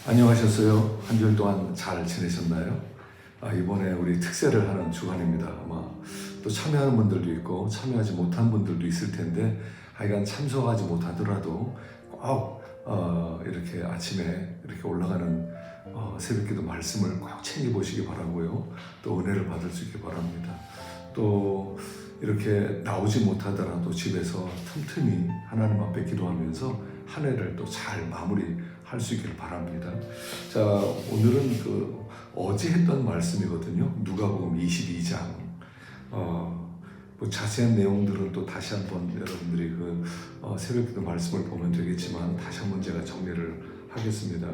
안녕하셨어요? 한 주일 동안 잘 지내셨나요? 이번에 우리 특세를 하는 주간입니다. 아마 또 참여하는 분들도 있고 참여하지 못한 분들도 있을 텐데 하여간 참석하지 못하더라도 꼭 이렇게 아침에 이렇게 올라가는 새벽기도 말씀을 꼭 챙겨보시기 바라고요. 또 은혜를 받을 수 있기 바랍니다. 또 이렇게 나오지 못하더라도 집에서 틈틈이 하나님 앞에 기도하면서 한 해를 또 잘 마무리할 수 있기를 바랍니다. 자, 오늘은 어제 했던 말씀이거든요. 누가복음 22장. 뭐 자세한 내용들은 또 다시 한번 여러분들이 새벽기도 말씀을 보면 되겠지만 다시 한번 제가 정리를 하겠습니다.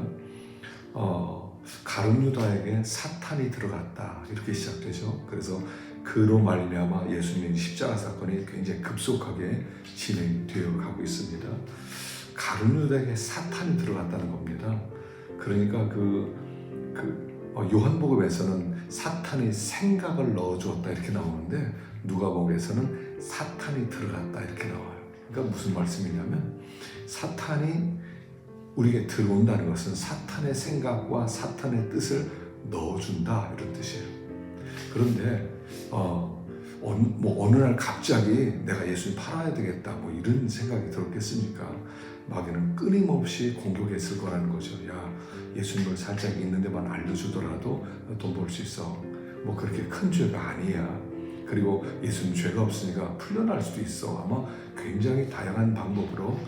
가룟 유다에게 사탄이 들어갔다 이렇게 시작되죠. 그래서 그로 말미암아 예수님의 십자가 사건이 굉장히 급속하게 진행되어 가고 있습니다. 가룟 유다에게 사탄이 들어갔다는 겁니다. 그러니까 요한복음에서는 사탄이 생각을 넣어주었다 이렇게 나오는데 누가복음에서는 사탄이 들어갔다 이렇게 나와요. 그러니까 무슨 말씀이냐면 사탄이 우리에게 들어온다는 것은 사탄의 생각과 사탄의 뜻을 넣어준다 이런 뜻이에요. 그런데 어느 날 갑자기 내가 예수님 팔아야 되겠다 뭐 이런 생각이 들었겠습니까? 마귀는 끊임없이 공격했을 거라는 거죠. 야, 예수님을 살짝 있는 데만 알려주더라도 돈 벌 수 있어. 뭐 그렇게 큰 죄가 아니야. 그리고 예수님 죄가 없으니까 풀려날 수도 있어. 아마 굉장히 다양한 방법으로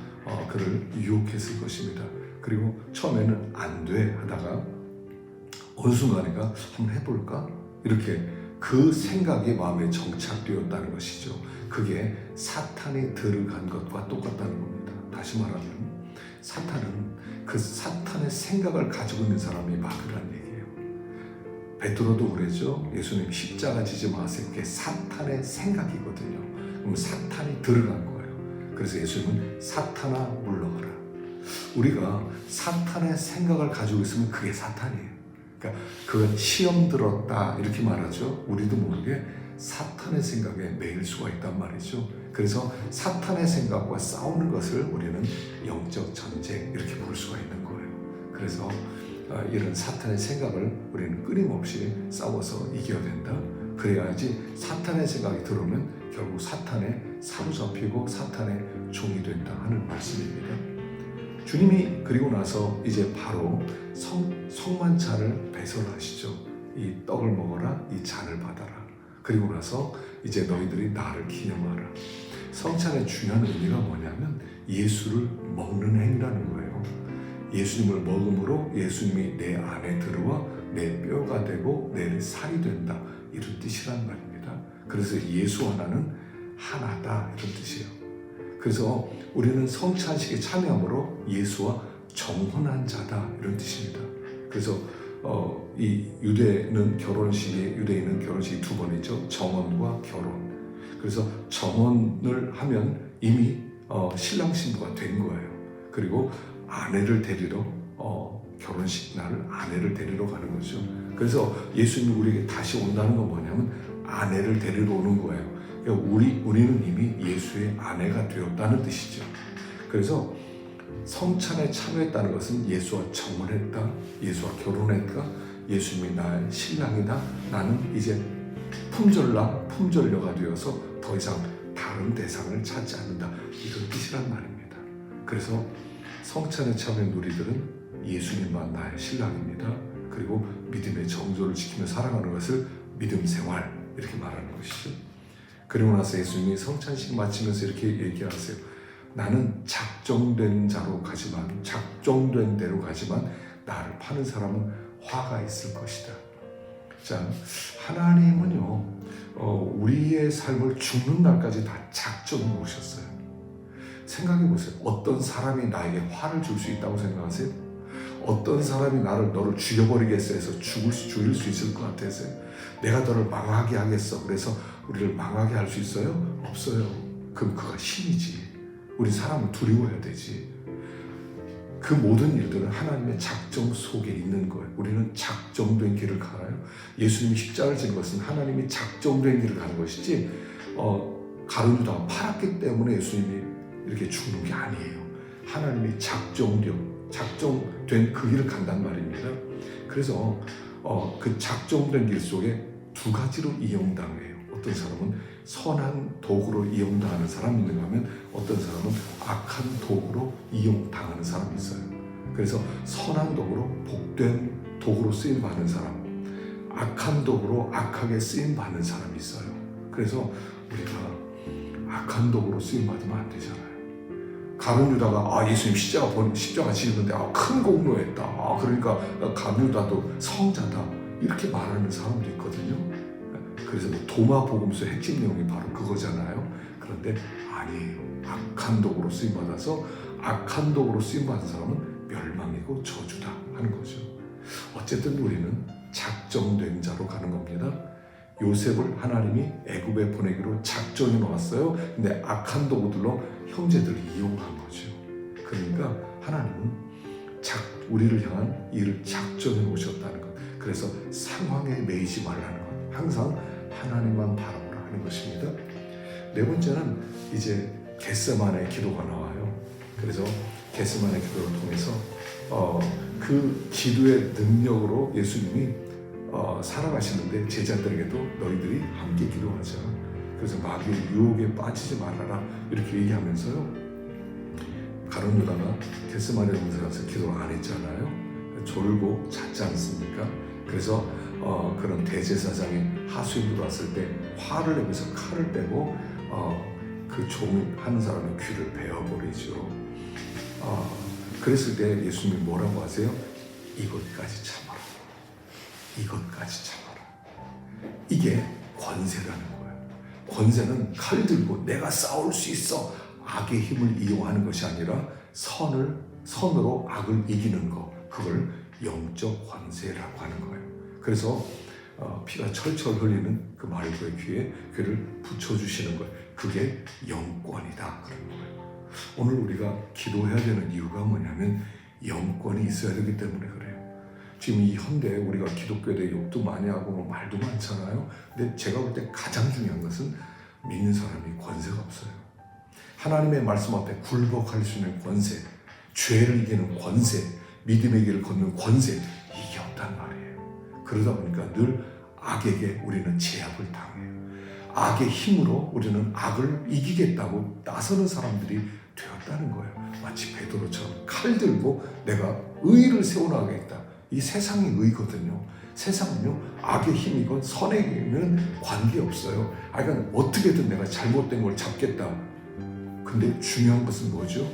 그를 유혹했을 것입니다. 그리고 처음에는 안 돼 하다가 어느 순간인가 한번 해볼까? 이렇게 그 생각이 마음에 정착되었다는 것이죠. 그게 사탄이 들어간 것과 똑같다는 겁니다. 다시 말하면 사탄은 그 사탄의 생각을 가지고 있는 사람이 마귀라는 얘기예요. 베드로도 그랬죠. 예수님 십자가 지지 마세요. 그게 사탄의 생각이거든요. 그럼 사탄이 들어간 거예요. 그래서 예수님은 사탄아 물러가라. 우리가 사탄의 생각을 가지고 있으면 그게 사탄이에요. 그러니까 그건 시험 들었다 이렇게 말하죠. 우리도 모르게 사탄의 생각에 매일 수가 있단 말이죠. 그래서 사탄의 생각과 싸우는 것을 우리는 영적 전쟁 이렇게 볼 수가 있는 거예요. 그래서 이런 사탄의 생각을 우리는 끊임없이 싸워서 이겨야 된다. 그래야지 사탄의 생각이 들어오면 결국 사탄에 사로잡히고 사탄의 종이 된다 하는 말씀입니다. 주님이 그리고 나서 이제 바로 성만찬을 배설하시죠. 이 떡을 먹어라, 이 잔을 받아라. 그리고 나서 이제 너희들이 나를 기념하라. 성찬의 중요한 의미가 뭐냐면 예수를 먹는 행위라는 거예요. 예수님을 먹음으로 예수님이 내 안에 들어와 내 뼈가 되고 내 살이 된다 이런 뜻이란 말입니다. 그래서 예수와 나는 하나다 이런 뜻이에요. 그래서 우리는 성찬식에 참여함으로 예수와 정혼한 자다 이런 뜻입니다. 그래서 이 유대인은 결혼식이 두 번이죠. 정혼과 결혼. 그래서 정혼을 하면 이미 신랑 신부가 된 거예요. 그리고 아내를 데리러 결혼식 날 아내를 데리러 가는 거죠. 그래서 예수님이 우리에게 다시 온다는 건 뭐냐면 아내를 데리러 오는 거예요. 그러니까 우리는 이미 예수의 아내가 되었다는 뜻이죠. 그래서 성찬에 참여했다는 것은 예수와 정혼했다, 예수와 결혼했다, 예수님이 나의 신랑이다, 나는 이제 품절녀가 되어서 더 이상 다른 대상을 찾지 않는다 이런 뜻이란 말입니다. 그래서 성찬에 참여한 우리들은 예수님만 나의 신랑입니다. 그리고 믿음의 정조를 지키며 살아가는 것을 믿음 생활 이렇게 말하는 것이죠. 그리고 나서 예수님이 성찬식 마치면서 이렇게 얘기하세요. 나는 작정된 대로 가지만 나를 파는 사람은 화가 있을 것이다. 자, 하나님은요 우리의 삶을 죽는 날까지 다 작정해 놓으셨어요. 생각해 보세요. 어떤 사람이 나에게 화를 줄 수 있다고 생각하세요? 어떤 사람이 너를 죽여버리겠어 해서 죽일 수 있을 것 같아서요? 내가 너를 망하게 하겠어 그래서 우리를 망하게 할 수 있어요? 없어요. 그럼 그가 신이지. 우리 사람은 두려워해야 되지. 그 모든 일들은 하나님의 작정 속에 있는 거예요. 우리는 작정된 길을 가요. 예수님이 십자가를 진 것은 하나님이 작정된 길을 가는 것이지 가룟 유다가 팔았기 때문에 예수님이 이렇게 죽는 게 아니에요. 하나님이 작정된 작정된 그 길을 간단 말입니다. 그래서 그 작정된 길 속에 두 가지로 이용당해요. 어떤 사람은 선한 도구로 이용당하는 사람이 있는가 하면 어떤 사람은 악한 도구로 이용당하는 사람이 있어요. 그래서 선한 도구로 복된 도구로 쓰임받는 사람, 악한 도구로 악하게 쓰임받는 사람이 있어요. 그래서 우리가 악한 도구로 쓰임받으면 안 되잖아요. 가룟 유다가 예수님 십자가 지었는데 큰 공로했다. 그러니까 가룟 유다도 성자다. 이렇게 말하는 사람도 있거든요. 그래서 도마 복음서 핵심 내용이 바로 그거잖아요. 그런데 아니에요. 악한 도구로 쓰임받아서 악한 도구로 쓰임받은 사람은 멸망이고 저주다 하는 거죠. 어쨌든 우리는 작정된 자로 가는 겁니다. 요셉을 하나님이 애굽에 보내기로 작정해 놓았어요. 근데 악한 도구들로 형제들을 이용한 거죠. 그러니까 하나님은 우리를 향한 일을 작정해 놓으셨다는 것. 그래서 상황에 매이지 말라는 것. 항상 하나님만 바라보라 하는 것입니다. 네 번째는 이제 겟세마네 기도가 나와요. 그래서 겟세마네 기도를 통해서 그 기도의 능력으로 예수님이 살아가시는데 제자들에게도 너희들이 함께 기도하자. 그래서 마귀의 유혹에 빠지지 말아라 이렇게 얘기하면서요. 가룟 유다가 겟세마네 동산에 가서 기도를 안 했잖아요. 졸고 잤지 않습니까? 그래서 그런 대제사장이 하수인 들어왔을 때 화를 내면서 칼을 빼고 그 종 하는 사람의 귀를 베어버리죠. 그랬을 때 예수님이 뭐라고 하세요? 이것까지 참아라. 이것까지 참아라. 이게 권세라는 거예요. 권세는 칼 들고 내가 싸울 수 있어. 악의 힘을 이용하는 것이 아니라 선으로 악을 이기는 것. 그걸 영적 권세라고 하는 거예요. 그래서 피가 철철 흘리는 그 말고의 귀에 귀를 붙여주시는 거예요. 그게 영권이다 그런 거예요. 오늘 우리가 기도해야 되는 이유가 뭐냐면 영권이 있어야 되기 때문에 그래요. 지금 이 현대에 우리가 기독교에 대해 욕도 많이 하고 말도 많잖아요. 근데 제가 볼 때 가장 중요한 것은 믿는 사람이 권세가 없어요. 하나님의 말씀 앞에 굴복할 수 있는 권세, 죄를 이기는 권세, 믿음의 길을 걷는 권세, 이게 없단 말이에요. 그러다 보니까 늘 악에게 우리는 제압을 당해요. 악의 힘으로 우리는 악을 이기겠다고 나서는 사람들이 되었다는 거예요. 마치 베드로처럼 칼 들고 내가 의를 세워나가겠다. 이 세상이 의거든요. 세상은요 악의 힘이건 선의 힘이면 관계없어요. 그러니까 어떻게든 내가 잘못된 걸 잡겠다. 근데 중요한 것은 뭐죠?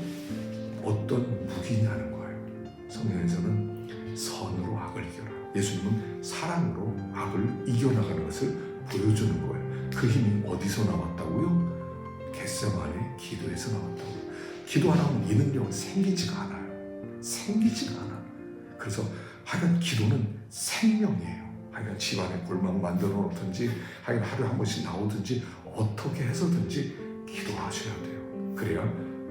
어떤 무기냐는 거예요. 성경에서는 선으로 악을 이겨라. 예수님은 사랑으로 악을 이겨나가는 것을 보여주는 거예요. 그 힘이 어디서 나왔다고요? 겟세마네 기도에서 나왔다고요. 기도 안 하면 이 능력은 생기지가 않아요. 생기지가 않아. 그래서 하여간 기도는 생명이에요. 하여간 집안에 골망 만들어 놓든지 하여간 하루에 한 번씩 나오든지 어떻게 해서든지 기도하셔야 돼요. 그래야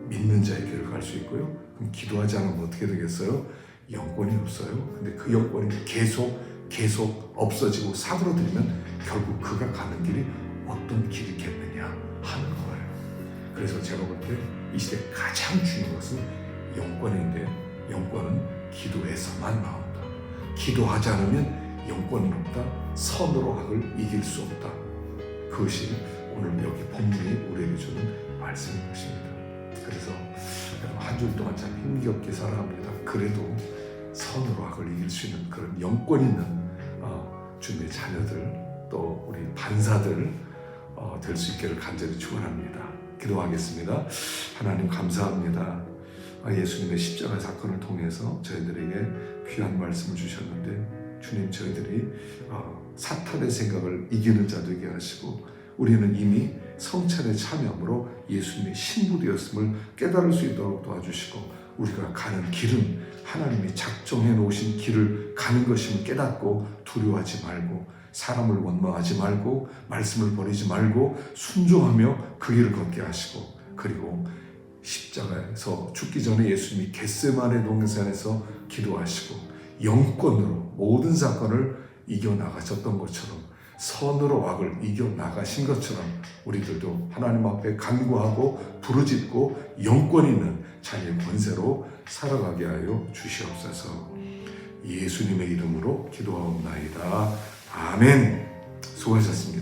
믿는 자의 길을 갈 수 있고요. 그럼 기도하지 않으면 어떻게 되겠어요? 영권이 없어요. 근데 그 영권이 계속 없어지고 사그러들면 결국 그가 가는 길이 어떤 길이겠느냐 하는 거예요. 그래서 제가 볼 때 이 시대 가장 중요한 것은 영권인데 영권은 기도에서만 나온다. 기도하지 않으면 영권은 없다. 선으로 악을 이길 수 없다. 그것이 오늘 여기 본문이 우리에게 주는 말씀인 것입니다. 그래서 한 주 동안 참 힘겹게 살아갑니다. 그래도 선으로 악을 이길 수 있는 그런 영권 있는 주님의 자녀들 또 우리 반사들 될 수 있기를 간절히 축원합니다. 기도하겠습니다. 하나님 감사합니다. 예수님의 십자가 사건을 통해서 저희들에게 귀한 말씀을 주셨는데 주님 저희들이 사탄의 생각을 이기는 자 되게 하시고 우리는 이미 성찬에 참여함으로 예수님의 신부되었음을 깨달을 수 있도록 도와주시고 우리가 가는 길은 하나님이 작정해 놓으신 길을 가는 것임을 깨닫고 두려워하지 말고 사람을 원망하지 말고 말씀을 버리지 말고 순종하며 그 길을 걷게 하시고 그리고 십자가에서 죽기 전에 예수님이 겟세마네 동산에서 기도하시고 영권으로 모든 사건을 이겨나가셨던 것처럼 선으로 악을 이겨나가신 것처럼 우리들도 하나님 앞에 간구하고 부르짖고 영권 있는 자녀의 권세로 살아가게 하여 주시옵소서. 예수님의 이름으로 기도하옵나이다. 아멘. 수고하셨습니다.